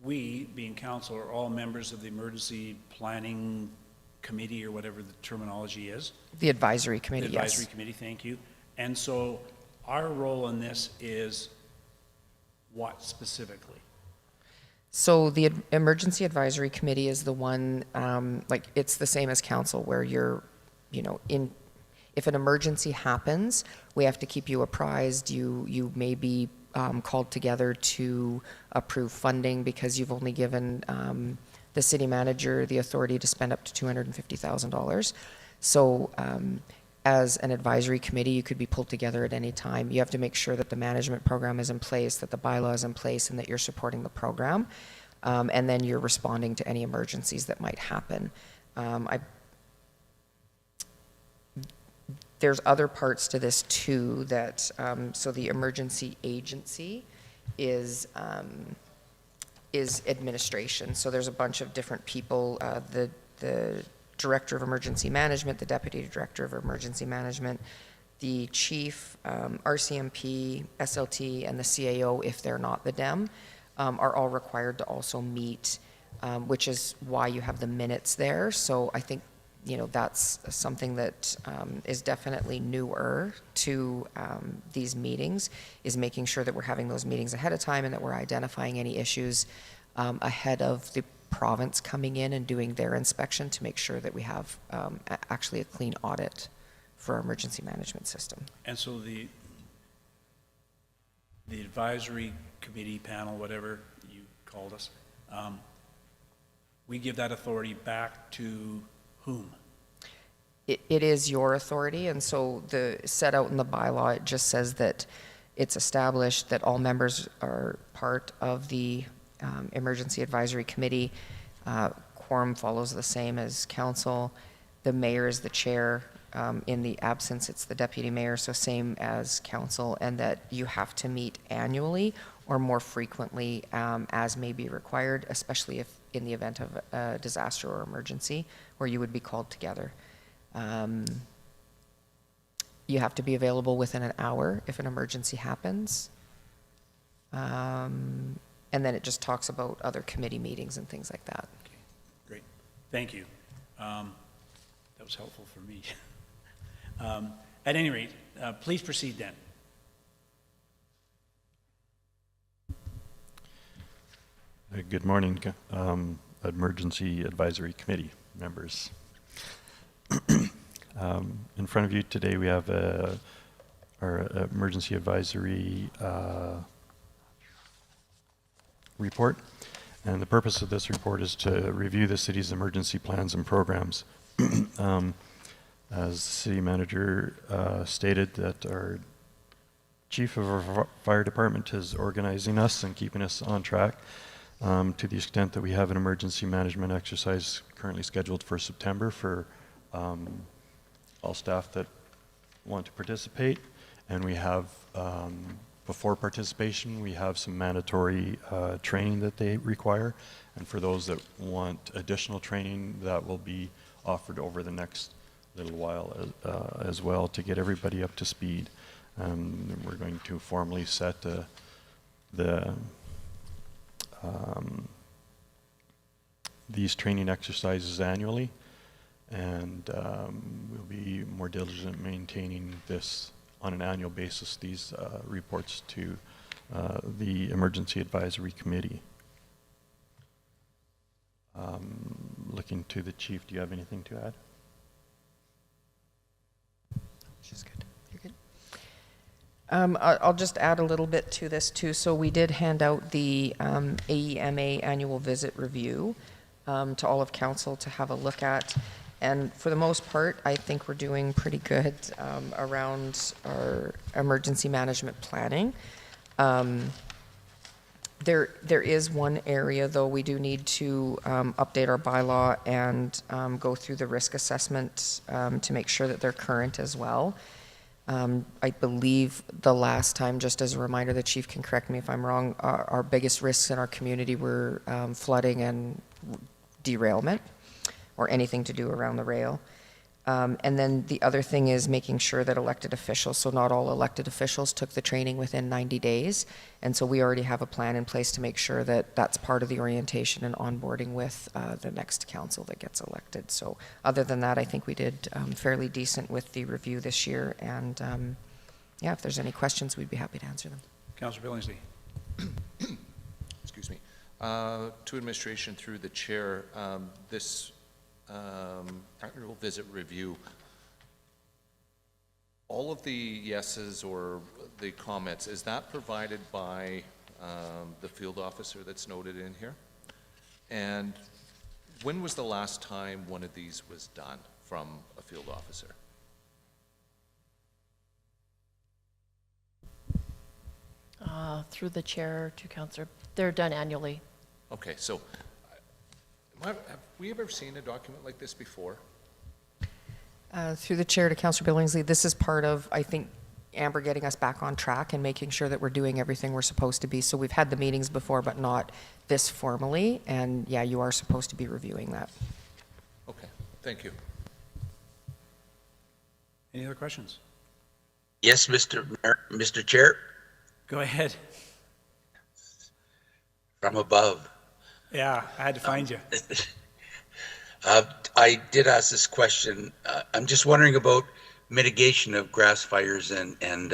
we, being council, are all members of the emergency planning committee, or whatever the terminology is. The advisory committee, The advisory committee, thank you. And so our role in this is what specifically? So the emergency advisory committee is the one, like it's the same as council, where you're, if an emergency happens, we have to keep you apprised. You may be called together to approve funding because you've only given the city manager the authority to spend up to $250,000. So as an advisory committee, you could be pulled together at any time. You have to make sure that the management program is in place, that the bylaw is in place, and that you're supporting the program. And then you're responding to any emergencies that might happen. There's other parts to this too that, so the emergency agency is administration. So there's a bunch of different people, the Director of Emergency Management, the Deputy Director of Emergency Management, the Chief, RCMP, SLT, and the CAO, if they're not the DEM, are all required to also meet, which is why you have the minutes there. So I think, that's something that is definitely newer to these meetings, is making sure that we're having those meetings ahead of time and that we're identifying any issues ahead of the province coming in and doing their inspection to make sure that we have actually a clean audit for our emergency management system. And so the advisory committee panel, whatever you called us, we give that authority back to whom? It is your authority, and so the set out in the bylaw, it just says that it's established that all members are part of the emergency advisory committee. Quorum follows the same as council. The mayor is the chair. In the absence, it's the deputy mayor, so same as council, and that you have to meet annually or more frequently as may be required, especially if in the event of a disaster or emergency where you would be called together. You have to be available within an hour if an emergency happens. And then it just talks about other committee meetings and things like that. Okay, great. Thank you. That was helpful for me. At any rate, please proceed then. Good morning, Emergency Advisory Committee members. In front of you today we have our Emergency Advisory report, and the purpose of this report is to review the city's emergency plans and programs. As the city manager stated, that our chief of our fire department is organizing us and keeping us on track to the extent that we have an emergency management exercise currently scheduled for September for all staff that want to participate. And we have, before participation, we have some mandatory training that they require. And for those that want additional training, that will be offered over the next little while as well to get everybody up to speed. We're going to formally set these training exercises annually, and we'll be more diligent maintaining this on an annual basis, these reports to the Emergency Advisory Committee. Looking to the chief, do you have anything to add? She's good. You're good. I'll just add a little bit to this too. So we did hand out the AEMA annual visit review to all of council to have a look at. And for the most part, I think we're doing pretty good around our emergency management planning. There is one area, though, we do need to update our bylaw and go through the risk assessment to make sure that they're current as well. I believe the last time, just as a reminder, the chief can correct me if I'm wrong, our biggest risks in our community were flooding and derailment, or anything to do around the rail. And then the other thing is making sure that elected officials, so not all elected officials took the training within 90 days. And so we already have a plan in place to make sure that that's part of the orientation and onboarding with the next council that gets elected. So other than that, I think we did fairly decent with the review this year. And yeah, if there's any questions, we'd be happy to answer them. Councillor Billingsley. Excuse me. To administration through the chair, this annual visit review, all of the yeses or the comments, is that provided by the field officer that's noted in here? And when was the last time one of these was done from a field officer? Through the chair to Councillor, they're done annually. Okay, so have we ever seen a document like this before? Through the chair to Councillor Billingsley, this is part of, I think, Amber getting us back on track and making sure that we're doing everything we're supposed to be. So we've had the meetings before, but not this formally. And yeah, you are supposed to be reviewing that. Okay, thank you. Any other questions? Yes, Mr. Chair, Go ahead. from above. Yeah, I had to find you. I did ask this question. I'm just wondering about mitigation of grass fires and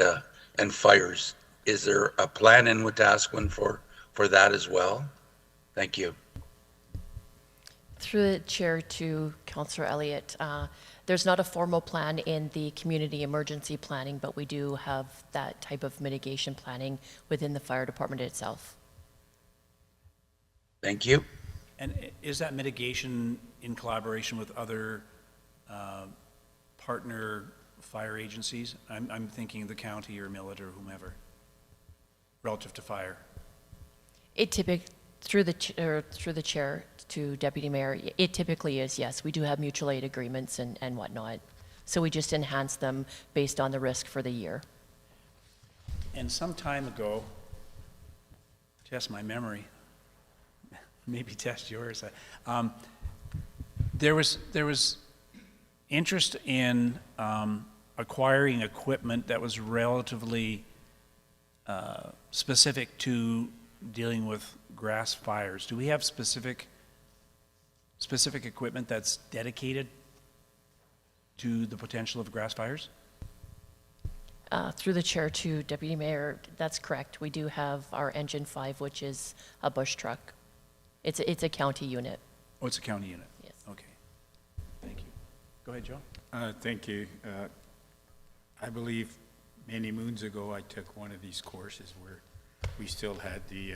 fires. Is there a plan in Wetaskiwin for that as well? Thank you. Through the chair to Councillor Elliott, there's not a formal plan in the community emergency planning, but we do have that type of mitigation planning within the fire department itself. Thank you. And is that mitigation in collaboration with other partner fire agencies? I'm thinking the county or Millet or whomever, relative to fire. Through the chair to Deputy Mayor, it typically is, yes. We do have mutual aid agreements and whatnot. So we just enhance them based on the risk for the year. And some time ago, test my memory, maybe test yours, there was interest in acquiring equipment that was relatively specific to dealing with grass fires. Do we have specific equipment that's dedicated to the potential of grass fires? Through the chair to Deputy Mayor, that's correct. We do have our Engine 5, which is a bush truck. It's a county unit. Oh, it's a county unit? Yes. Okay. Thank you. Go ahead, Joe. Thank you. I believe many moons ago, I took one of these courses where we still had the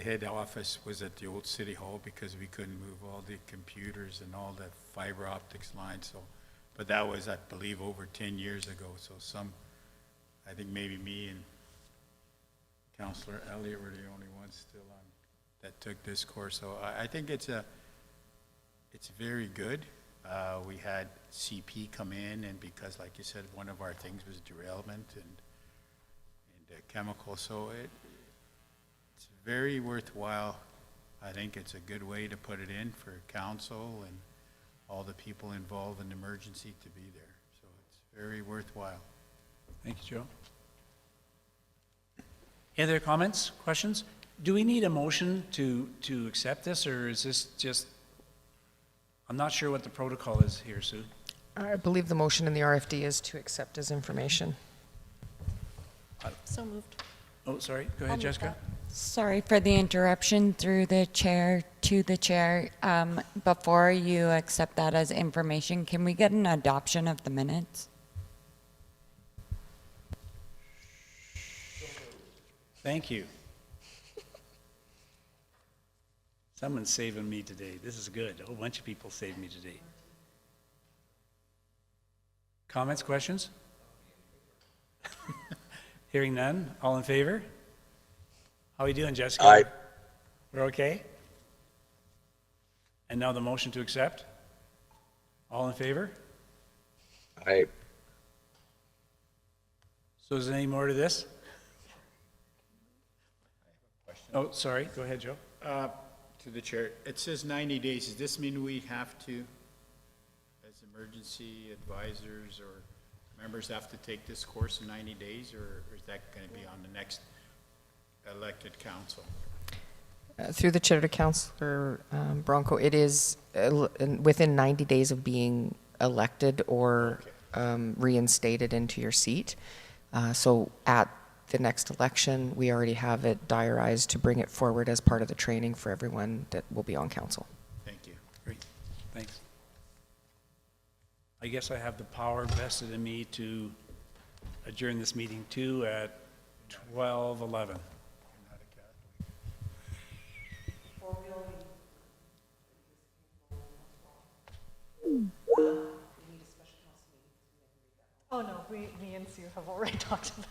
head office was at the old city hall because we couldn't move all the computers and all the fiber optics lines. So, but that was, I believe, over 10 years ago. So I think maybe me and Councillor Elliott were the only ones still on that took this course. So I think it's very good. We had CP come in, and because, like you said, one of our things was derailment and chemical, so it's very worthwhile. I think it's a good way to put it in for council and all the people involved in emergency to be there. So it's very worthwhile. Thank you, Joe. Any other comments, questions? Do we need a motion to accept this, or is this just, I'm not sure what the protocol is here, Sue. I believe the motion in the RFD is to accept as information. So moved. Oh, sorry, go ahead, Jessica. Sorry for the interruption through the chair to the chair. Before you accept that as information, can we get an adoption of the minutes? Thank you. Someone's saving me today. This is good. A whole bunch of people saved me today. Comments, questions? Hearing none. All in favor? How are we doing, Jessica? Aye. We're okay? And now the motion to accept? All in favor? So is there any more to this? Oh, sorry. Go ahead, Joe. To the chair, it says 90 days. Does this mean we have to emergency advisors or members have to take this course in 90 days, or is that going to be on the next elected council? Through the chair to Councillor Bronco, it is within 90 days of being elected or reinstated into your seat. So at the next election, we already have it diarized to bring it forward as part of the training for everyone that will be on council. Thank you. Great, thanks. I guess I have the power vested in me to adjourn this meeting too at 12:11. Oh, no, me and Sue have already talked about